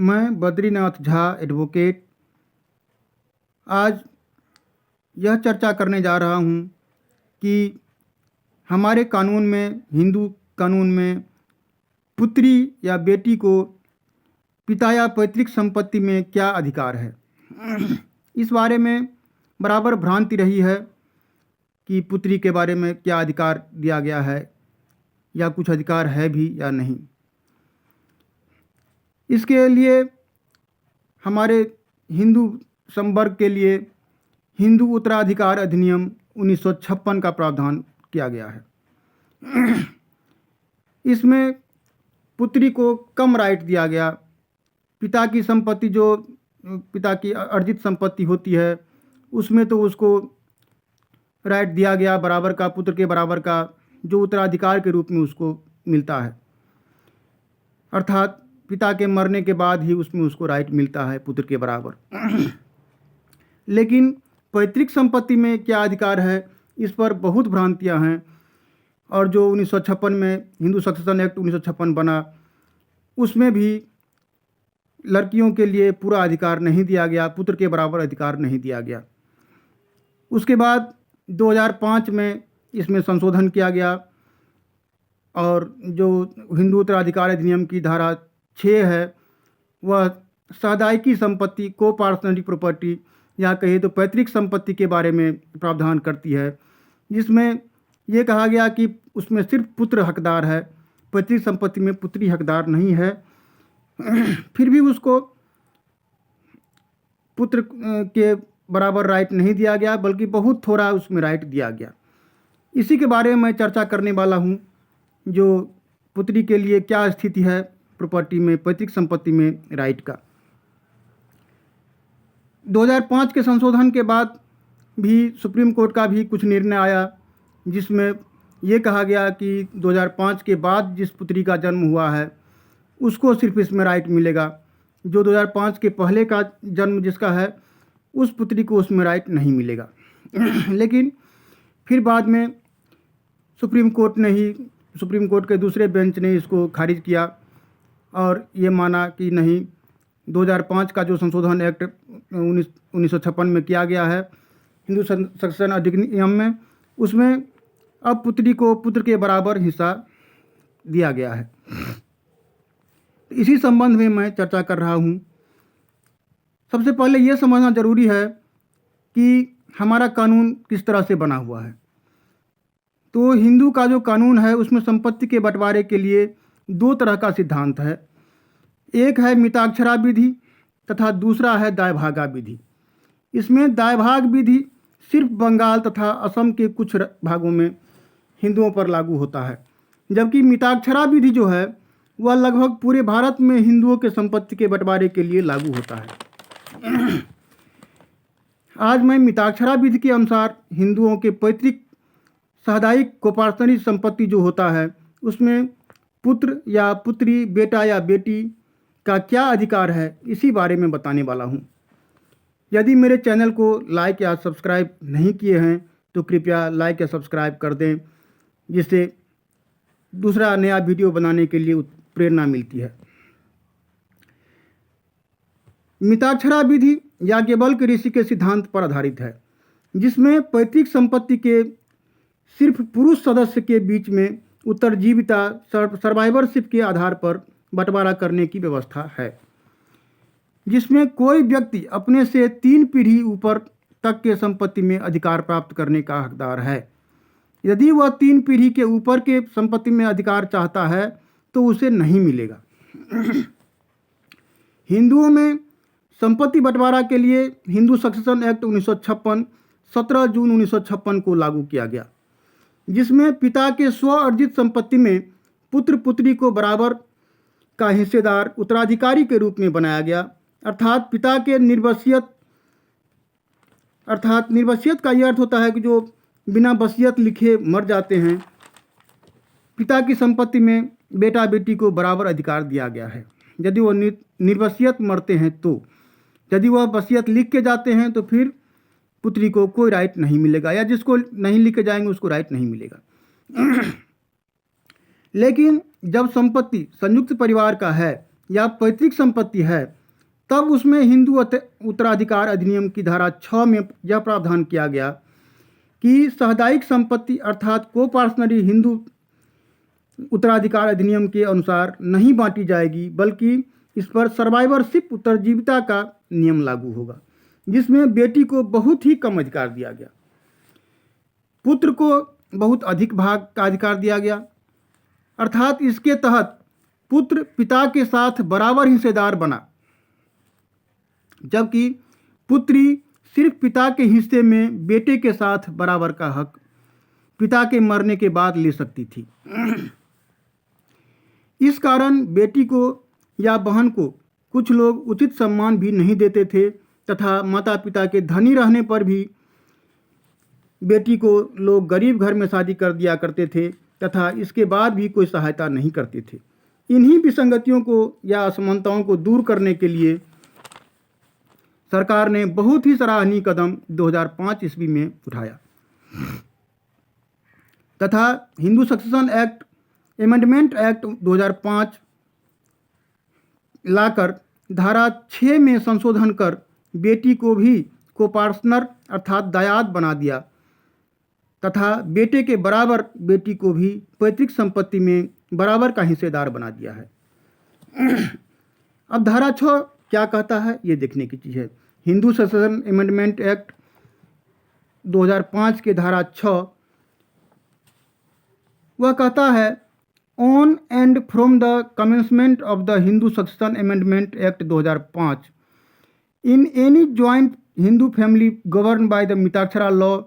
मैं बद्रीनाथ झा एडवोकेट आज यह चर्चा करने जा रहा हूँ कि हमारे कानून में, हिंदू कानून में, पुत्री या बेटी को पिता या पैतृक संपत्ति में क्या अधिकार है। इस बारे में बराबर भ्रांति रही है कि पुत्री के बारे में क्या अधिकार दिया गया है या कुछ अधिकार है भी या नहीं। इसके लिए हमारे हिंदू संवर्ग के लिए हिंदू उत्तराधिकार अधिनियम 1956 का प्रावधान किया गया है। इसमें पुत्री को कम राइट दिया गया। पिता की संपत्ति, जो पिता की अर्जित संपत्ति होती है, उसमें तो उसको राइट दिया गया बराबर का, पुत्र के बराबर का, जो उत्तराधिकार के रूप में उसको मिलता है। अर्थात पिता के मरने के बाद ही उसमें उसको राइट मिलता है पुत्र के बराबर। लेकिन पैतृक संपत्ति में क्या अधिकार है, इस पर बहुत भ्रांतियां हैं। और जो 1956 में हिंदू सक्सेशन एक्ट 1956 बना, उसमें भी लड़कियों के लिए पूरा अधिकार नहीं दिया गया, पुत्र के बराबर अधिकार नहीं दिया गया। उसके बाद 2005 में इसमें संशोधन किया गया और जो हिंदू उत्तराधिकार अधिनियम की धारा 6 है, वह सादाइकी संपत्ति, को पार्सनली प्रॉपर्टी या कहे तो पैतृक संपत्ति के बारे में प्रावधान करती है, जिसमें ये कहा गया कि उसमें सिर्फ पुत्र हकदार है, पैतृक संपत्ति में पुत्री हकदार नहीं है। फिर भी उसको पुत्र के बराबर राइट नहीं दिया गया, बल्कि बहुत थोड़ा उसमें राइट दिया गया। इसी के बारे में मैं चर्चा करने वाला हूँ, जो पुत्री के लिए क्या स्थिति है प्रॉपर्टी में, पैतृक संपत्ति में राइट का। 2005 के संशोधन के बाद भी सुप्रीम कोर्ट का भी कुछ निर्णय आया, जिसमें ये कहा गया कि 2005 के बाद जिस पुत्री का जन्म हुआ है उसको सिर्फ इसमें राइट मिलेगा। जो 2005 के पहले का जन्म जिसका है, उस पुत्री को उसमें राइट नहीं मिलेगा। लेकिन फिर बाद में सुप्रीम कोर्ट के दूसरे बेंच ने इसको खारिज किया और ये माना कि नहीं, 2005 का जो संशोधन एक्ट 1956 में किया गया है हिंदू सक्सेशन अधिनियम में, उसमें अब पुत्री को पुत्र के बराबर हिस्सा दिया गया है। इसी संबंध में मैं चर्चा कर रहा हूँ। सबसे पहले ये समझना जरूरी है कि हमारा कानून किस तरह से बना हुआ है। तो हिंदू का जो कानून है, उसमें संपत्ति के बंटवारे के लिए दो तरह का सिद्धांत है। एक है मिताक्षरा विधि तथा दूसरा है दायभागा विधि। इसमें दायभाग विधि सिर्फ बंगाल तथा असम के कुछ भागों में हिंदुओं पर लागू होता है, जबकि मिताक्षरा विधि जो है वह लगभग पूरे भारत में हिंदुओं के संपत्ति के बंटवारे के लिए लागू होता है। आज मैं मिताक्षरा विधि के अनुसार हिंदुओं के पैतृक सादाइक कोपार्सनिक संपत्ति जो होता है, उसमें पुत्र या पुत्री, बेटा या बेटी का क्या अधिकार है, इसी बारे में बताने वाला हूँ। यदि मेरे चैनल को लाइक या सब्सक्राइब नहीं किए हैं तो कृपया लाइक या सब्सक्राइब कर दें, जिससे दूसरा नया वीडियो बनाने के लिए प्रेरणा मिलती है। मिताक्षरा विधि याज्ञवल्क्य ऋषि के सिद्धांत पर आधारित है, जिसमें पैतृक संपत्ति के सिर्फ पुरुष सदस्य के बीच में उत्तरजीविता, सर्वाइवरशिप के आधार पर बंटवारा करने की व्यवस्था है, जिसमें कोई व्यक्ति अपने से 3 पीढ़ी ऊपर तक के संपत्ति में अधिकार प्राप्त करने का हकदार है। यदि वह 3 पीढ़ी के ऊपर के संपत्ति में अधिकार चाहता है तो उसे नहीं मिलेगा। हिंदुओं में संपत्ति बंटवारा के लिए हिंदू सक्सेशन एक्ट 1956 17 जून 1956 को लागू किया गया, जिसमें पिता के स्व अर्जित संपत्ति में पुत्र पुत्री को बराबर का हिस्सेदार उत्तराधिकारी के रूप में बनाया गया। अर्थात पिता के निर्वसियत का यह अर्थ होता है कि जो बिना वसीयत लिखे मर जाते हैं, पिता की संपत्ति में बेटा बेटी को बराबर अधिकार दिया गया है। यदि वह निर्वसियत मरते हैं तो, यदि वह वसीयत लिख के जाते हैं तो फिर पुत्री को कोई राइट नहीं मिलेगा, या जिसको नहीं लिख के जाएंगे उसको राइट नहीं मिलेगा। लेकिन जब संपत्ति संयुक्त परिवार का है या पैतृक संपत्ति है, तब उसमें हिंदू उत्तराधिकार अधिनियम की धारा 6 में यह प्रावधान किया गया कि सामुदायिक संपत्ति अर्थात कोपार्सनरी हिंदू उत्तराधिकार अधिनियम के अनुसार नहीं बांटी जाएगी, बल्कि इस पर सर्वाइवरशिप उत्तरजीविता का नियम लागू होगा, जिसमें बेटी को बहुत ही कम अधिकार दिया गया, पुत्र को बहुत अधिक भाग का अधिकार दिया गया। अर्थात इसके तहत पुत्र पिता के साथ बराबर हिस्सेदार बना, जबकि पुत्री सिर्फ पिता के हिस्से में बेटे के साथ बराबर का हक पिता के मरने के बाद ले सकती थी। इस कारण बेटी को या बहन को कुछ लोग उचित सम्मान भी नहीं देते थे तथा माता पिता के धनी रहने पर भी बेटी को लोग गरीब घर में शादी कर दिया करते थे तथा इसके बाद भी कोई सहायता नहीं करते थे। इन्हीं विसंगतियों को या असमानताओं को दूर करने के लिए सरकार ने बहुत ही सराहनीय कदम 2005 ईस्वी में उठाया तथा Hindu succession act amendment act 2005 लाकर धारा 6 में संशोधन कर बेटी को भी कोपार्टनर अर्थात दायाद बना दिया तथा बेटे के बराबर बेटी को भी पैतृक संपत्ति में बराबर का हिस्सेदार बना दिया है। अब धारा 6 क्या कहता है ये देखने की चीज़ है। हिंदू सक्सेशन एमेंडमेंट एक्ट 2005 के धारा 6 वह कहता है, on and from the commencement of the Hindu succession amendment act 2005 in any joint Hindu family govern by the Mitakshara law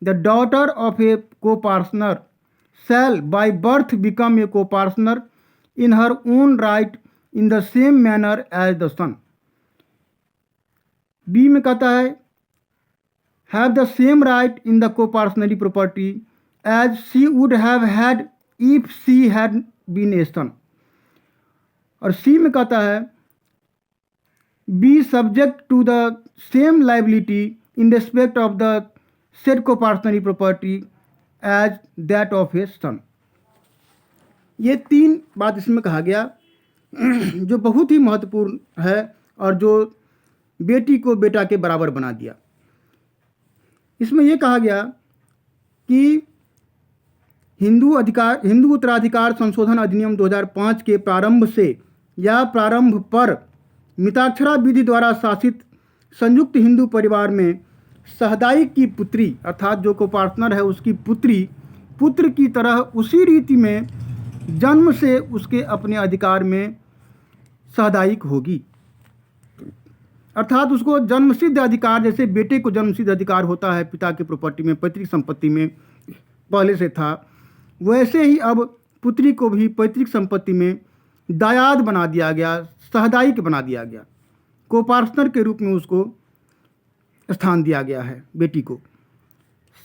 the daughter of A co-partner shall by birth become a co-partner in her own right in the same manner as the son। B में कहता है, have the same right in the co-partnership property as she would have had if she had been a son। और सी में कहता है, be subject to the same liability in respect of the said co-partnership property as that of a son। ये 3 बात इसमें कहा गया जो बहुत ही महत्वपूर्ण है और जो बेटी को बेटा के बराबर बना दिया। इसमें यह कहा गया कि हिंदू उत्तराधिकार संशोधन अधिनियम 2005 के प्रारंभ से या प्रारंभ पर मिताक्षरा विधि द्वारा शासित संयुक्त हिंदू परिवार में सहदाई की पुत्री अर्थात जो को पार्टनर है उसकी पुत्री पुत्र की तरह उसी रीति में जन्म से उसके अपने अधिकार में सहदायिक होगी। अर्थात उसको जन्मसिद्ध अधिकार, जैसे बेटे को जन्मसिद्ध अधिकार होता है पिता की प्रॉपर्टी में पैतृक संपत्ति में पहले से था, वैसे ही अब पुत्री को भी पैतृक संपत्ति में दायाद बना दिया गया, सहदायिक बना दिया गया, को-पार्टनर के रूप में उसको स्थान दिया गया है। बेटी को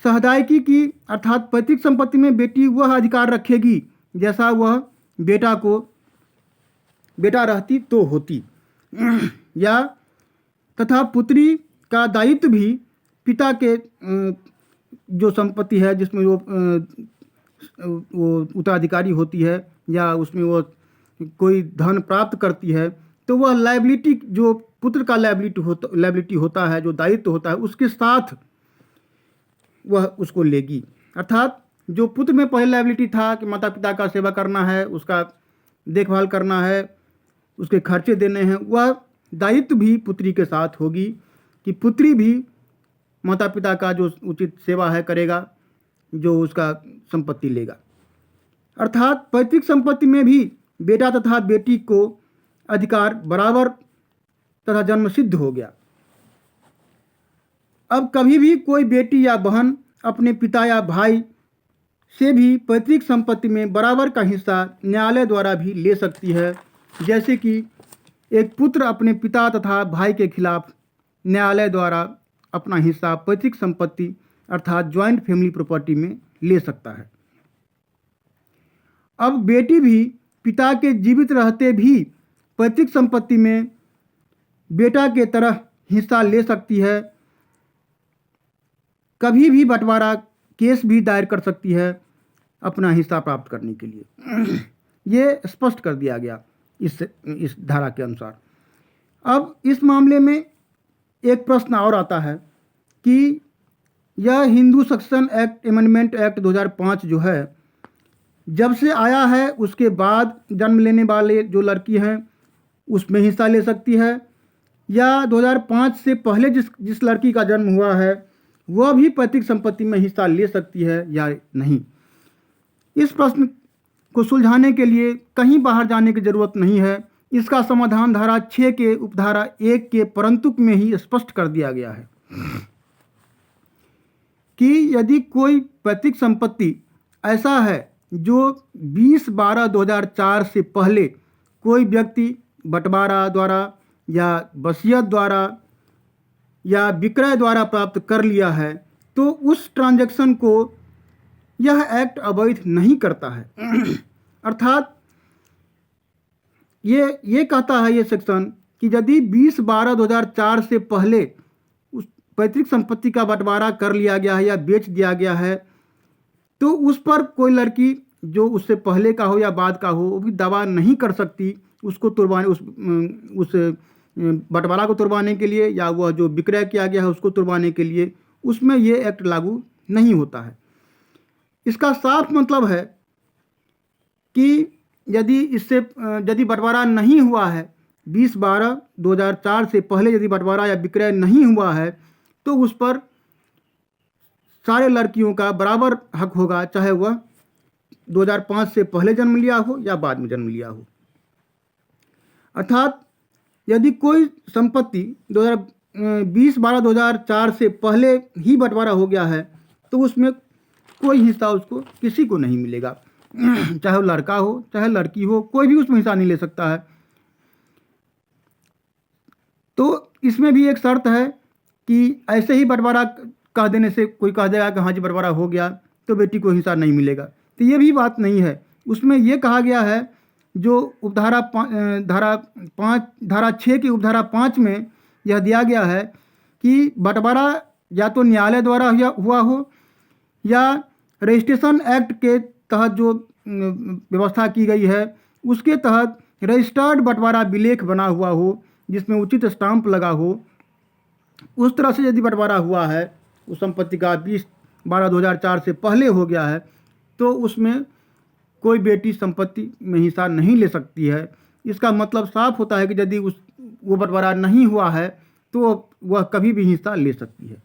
सहदायिकी की अर्थात पैतृक संपत्ति में बेटी वह अधिकार रखेगी जैसा वह बेटा रहती तो होती, या तथा पुत्री का दायित्व भी पिता के जो संपत्ति है जिसमें वो उत्तराधिकारी होती है या उसमें वो कोई धन प्राप्त करती है, तो वह लायबिलिटी जो पुत्र का लायबिलिटी होता है, जो दायित्व होता है, उसके साथ वह उसको लेगी। अर्थात जो पुत्र में पहले लायबिलिटी था कि माता पिता का सेवा करना है, उसका देखभाल करना है, उसके खर्चे देने हैं, वह दायित्व भी पुत्री के साथ होगी कि पुत्री भी माता पिता का जो उचित सेवा है करेगा, जो उसका संपत्ति लेगा। अर्थात पैतृक संपत्ति में भी बेटा तथा बेटी को अधिकार बराबर तथा जन्मसिद्ध हो गया। अब कभी भी कोई बेटी या बहन अपने पिता या भाई से भी पैतृक संपत्ति में बराबर का हिस्सा न्यायालय द्वारा भी ले सकती है, जैसे कि एक पुत्र अपने पिता तथा भाई के खिलाफ न्यायालय द्वारा अपना हिस्सा पैतृक संपत्ति अर्थात ज्वाइंट फैमिली प्रॉपर्टी में ले सकता है। अब बेटी भी पिता के जीवित रहते भी पैतृक संपत्ति में बेटा के तरह हिस्सा ले सकती है, कभी भी बंटवारा केस भी दायर कर सकती है अपना हिस्सा प्राप्त करने के लिए। ये स्पष्ट कर दिया गया। इस धारा के अनुसार। अब इस मामले में एक प्रश्न और आता है कि यह Hindu succession act amendment act 2005 जो है, जब से आया है उसके बाद जन्म लेने वाले जो लड़की हैं उसमें हिस्सा ले सकती है, या 2005 से पहले जिस लड़की का जन्म हुआ है वह भी पैतृक संपत्ति में हिस्सा ले सकती है या नहीं। इस प्रश्न को सुलझाने के लिए कहीं बाहर जाने की जरूरत नहीं है। इसका समाधान धारा 6 के उपधारा 1 के परंतुक में ही स्पष्ट कर दिया गया है कि यदि कोई पैतृक संपत्ति ऐसा है जो 20/12/2004 से पहले कोई व्यक्ति बंटवारा द्वारा या वसीयत द्वारा या विक्रय द्वारा प्राप्त कर लिया है, तो उस ट्रांजैक्शन को यह एक्ट अवैध नहीं करता है। अर्थात ये कहता है ये सेक्शन कि यदि 20/12/2004 से पहले उस पैतृक संपत्ति का बंटवारा कर लिया गया है या बेच दिया गया है, तो उस पर कोई लड़की जो उससे पहले का हो या बाद का हो वो भी दावा नहीं कर सकती उसको तुड़वाने, उस बंटवारा को तुड़वाने के लिए या वह जो विक्रय किया गया है उसको तुड़वाने के लिए। उसमें ये एक्ट लागू नहीं होता है। इसका साफ मतलब है कि यदि बंटवारा नहीं हुआ है, 20/12/2004 से पहले यदि बंटवारा या विक्रय नहीं हुआ है, तो उस पर सारे लड़कियों का बराबर हक होगा, चाहे वह 2005 से पहले जन्म लिया हो या बाद में जन्म लिया हो। अर्थात यदि कोई संपत्ति 20/12/2004 से पहले ही बंटवारा हो गया है तो उसमें कोई हिस्सा उसको किसी को नहीं मिलेगा, चाहे वो लड़का हो चाहे लड़की हो, कोई भी उसमें हिस्सा नहीं ले सकता है। तो इसमें भी एक शर्त है कि ऐसे ही बंटवारा कह देने से कोई कह देगा कि हाँ जी बंटवारा हो गया तो बेटी को हिस्सा नहीं मिलेगा, तो ये भी बात नहीं है। उसमें ये कहा गया है जो उपधारा धारा 6 की उपधारा 5 में यह दिया गया है कि बंटवारा या तो न्यायालय द्वारा हुआ हो या रजिस्ट्रेशन एक्ट के तहत जो व्यवस्था की गई है उसके तहत रजिस्टर्ड बंटवारा विलेख बना हुआ हो जिसमें उचित स्टाम्प लगा हो। उस तरह से यदि बंटवारा हुआ है उस संपत्ति का 20/12/2004 से पहले हो गया है तो उसमें कोई बेटी संपत्ति में हिस्सा नहीं ले सकती है। इसका मतलब साफ होता है कि यदि वो बंटवारा नहीं हुआ है तो वह कभी भी हिस्सा ले सकती है।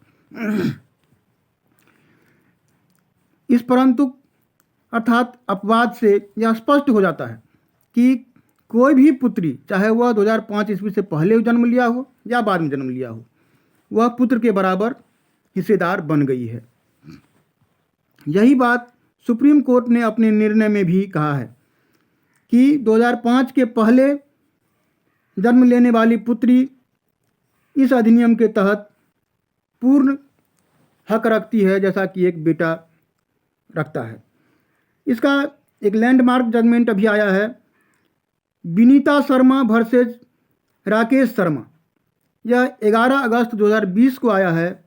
इस परंतु अर्थात अपवाद से यह स्पष्ट हो जाता है कि कोई भी पुत्री, चाहे वह 2005 ईस्वी से पहले जन्म लिया हो या बाद में जन्म लिया हो, वह पुत्र के बराबर हिस्सेदार बन गई है। यही बात सुप्रीम कोर्ट ने अपने निर्णय में भी कहा है कि 2005 के पहले जन्म लेने वाली पुत्री इस अधिनियम के तहत पूर्ण हक रखती है जैसा कि एक बेटा रखता है। इसका एक लैंडमार्क जजमेंट अभी आया है, विनीता शर्मा वर्सेज राकेश शर्मा। यह 11 अगस्त 2020 को आया है,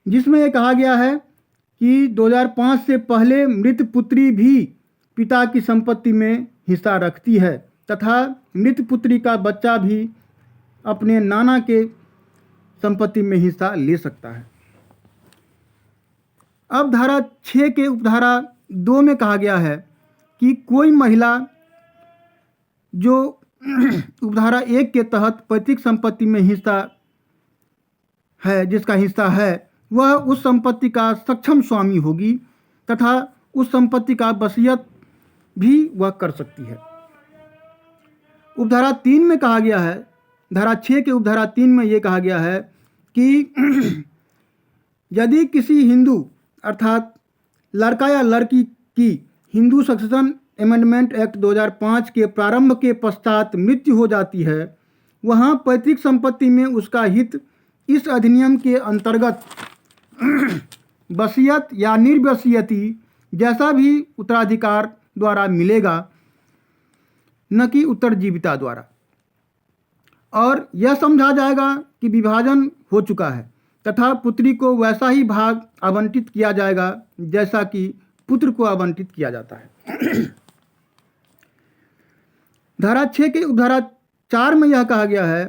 जिसमें यह कहा गया है कि 2005 से पहले मृत पुत्री भी पिता की संपत्ति में हिस्सा रखती है तथा मृत पुत्री का बच्चा भी अपने नाना के संपत्ति में हिस्सा ले सकता है। अब धारा 6 के उपधारा 2 में कहा गया है कि कोई महिला जो उपधारा 1 के तहत पैतृक संपत्ति में हिस्सा है, जिसका हिस्सा है, वह उस संपत्ति का सक्षम स्वामी होगी तथा उस संपत्ति का वसीयत भी वह कर सकती है। उपधारा 3 में कहा गया है, धारा 6 के उपधारा 3 में ये कहा गया है कि यदि किसी हिंदू अर्थात लड़का या लड़की की हिंदू सक्सेशन अमेंडमेंट एक्ट 2005 के प्रारंभ के पश्चात मृत्यु हो जाती है, वहाँ पैतृक संपत्ति में उसका हित इस अधिनियम के अंतर्गत वसीयत या निर्वसीयती जैसा भी उत्तराधिकार द्वारा मिलेगा, न कि उत्तरजीविता द्वारा, और यह समझा जाएगा कि विभाजन हो चुका है तथा पुत्री को वैसा ही भाग आवंटित किया जाएगा जैसा कि पुत्र को आवंटित किया जाता है। धारा 6 के उपधारा 4 में यह कहा गया है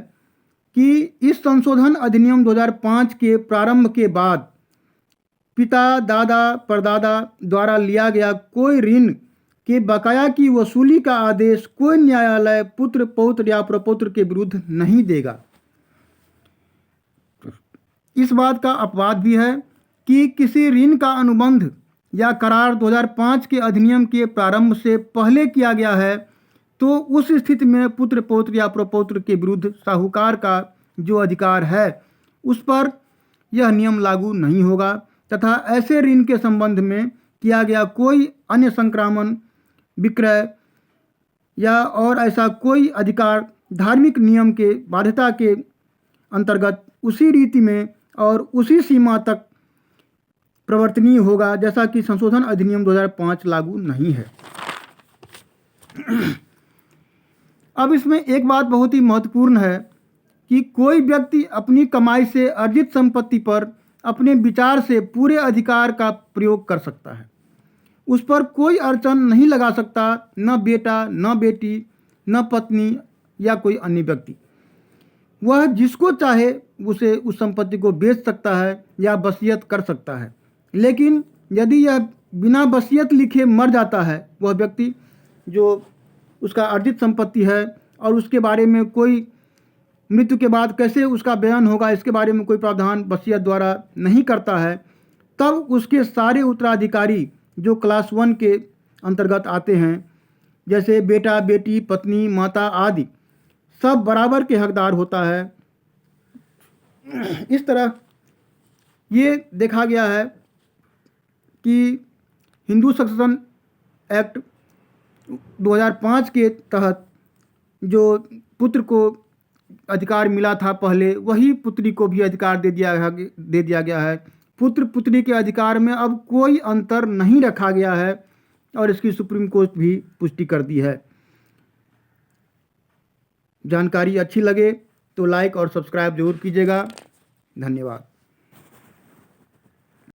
कि इस संशोधन अधिनियम 2005 के प्रारंभ के बाद पिता, दादा, परदादा द्वारा लिया गया कोई ऋण के बकाया की वसूली का आदेश कोई न्यायालय पुत्र, पौत्र या प्रपौत्र के विरुद्ध नहीं देगा। इस बात का अपवाद भी है कि किसी ऋण का अनुबंध या करार 2005 के अधिनियम के प्रारंभ से पहले किया गया है तो उस स्थिति में पुत्र, पौत्र या प्रपौत्र के विरुद्ध साहूकार का जो अधिकार है उस पर यह नियम लागू नहीं होगा तथा ऐसे ऋण के संबंध में किया गया कोई अन्य संक्रामण, विक्रय या और ऐसा कोई अधिकार धार्मिक नियम के बाध्यता के अंतर्गत उसी रीति में और उसी सीमा तक प्रवर्तनीय होगा जैसा कि संशोधन अधिनियम 2005 लागू नहीं है। अब इसमें एक बात बहुत ही महत्वपूर्ण है कि कोई व्यक्ति अपनी कमाई से अर्जित संपत्ति पर अपने विचार से पूरे अधिकार का प्रयोग कर सकता है। उस पर कोई अड़चन नहीं लगा सकता, न बेटा, न बेटी, न पत्नी या कोई अन्य व्यक्ति। वह जिसको चाहे उसे उस संपत्ति को बेच सकता है या वसीयत कर सकता है। लेकिन यदि यह बिना वसीयत लिखे मर जाता है वह व्यक्ति जो उसका अर्जित संपत्ति है और उसके बारे में कोई मृत्यु के बाद कैसे उसका बयान होगा इसके बारे में कोई प्रावधान वसीयत द्वारा नहीं करता है, तब उसके सारे उत्तराधिकारी जो क्लास 1 के अंतर्गत आते हैं जैसे बेटा, बेटी, पत्नी, माता आदि सब बराबर के हकदार होता है। इस तरह ये देखा गया है कि हिंदू सक्सेशन एक्ट 2005 के तहत जो पुत्र को अधिकार मिला था पहले वही पुत्री को भी अधिकार दे दिया गया है। पुत्र पुत्री के अधिकार में अब कोई अंतर नहीं रखा गया है और इसकी सुप्रीम कोर्ट भी पुष्टि कर दी है। जानकारी अच्छी लगे तो लाइक और सब्सक्राइब जरूर कीजिएगा। धन्यवाद।